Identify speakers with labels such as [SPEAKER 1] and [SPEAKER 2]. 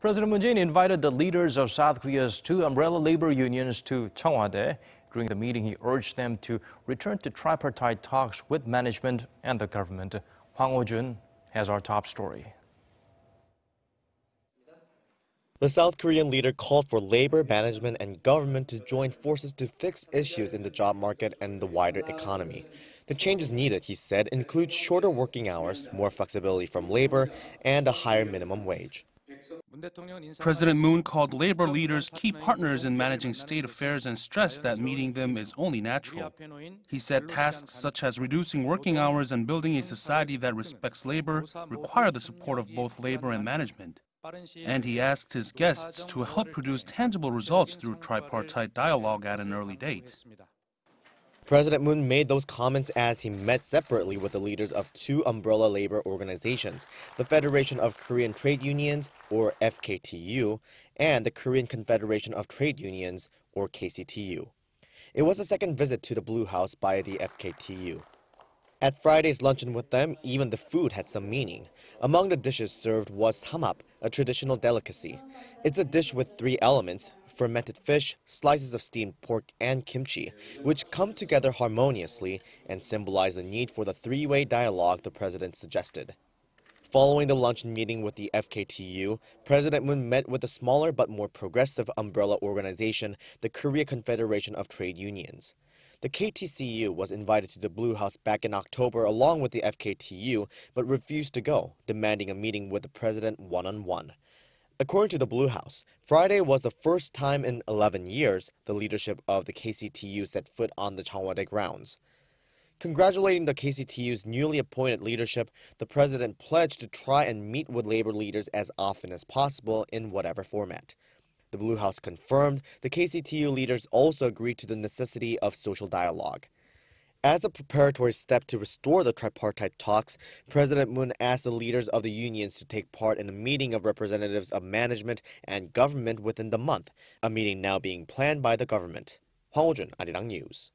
[SPEAKER 1] President Moon Jae-in invited the leaders of South Korea's two umbrella labor unions to Cheongwadae. During the meeting, he urged them to return to tripartite talks with management and the government. Hwang Hojun has our top story.
[SPEAKER 2] The South Korean leader called for labor, management, and government to join forces to fix issues in the job market and the wider economy. The changes needed, he said, include shorter working hours, more flexibility from labor, and a higher minimum wage.
[SPEAKER 3] President Moon called labor leaders key partners in managing state affairs and stressed that meeting them is only natural. He said tasks such as reducing working hours and building a society that respects labor require the support of both labor and management. And he asked his guests to help produce tangible results through tripartite dialogue at an early date.
[SPEAKER 2] President Moon made those comments as he met separately with the leaders of two umbrella labor organizations, the Federation of Korean Trade Unions, or FKTU, and the Korean Confederation of Trade Unions, or KCTU. It was a second visit to the Blue House by the FKTU. At Friday's luncheon with them, even the food had some meaning. Among the dishes served was samap, a traditional delicacy. It's a dish with three elements: fermented fish, slices of steamed pork, and kimchi, which come together harmoniously and symbolize the need for the three-way dialogue the president suggested. Following the luncheon meeting with the FKTU, President Moon met with the smaller but more progressive umbrella organization, the Korea Confederation of Trade Unions. The KTCU was invited to the Blue House back in October along with the FKTU, but refused to go, demanding a meeting with the president one-on-one. According to the Blue House, Friday was the first time in 11 years the leadership of the KCTU set foot on the Cheongwadae grounds. Congratulating the KCTU's newly appointed leadership, the president pledged to try and meet with labor leaders as often as possible in whatever format. The Blue House confirmed the KCTU leaders also agreed to the necessity of social dialogue. As a preparatory step to restore the tripartite talks, President Moon asked the leaders of the unions to take part in a meeting of representatives of management and government within the month, a meeting now being planned by the government. Hwang Hojun, Arirang News.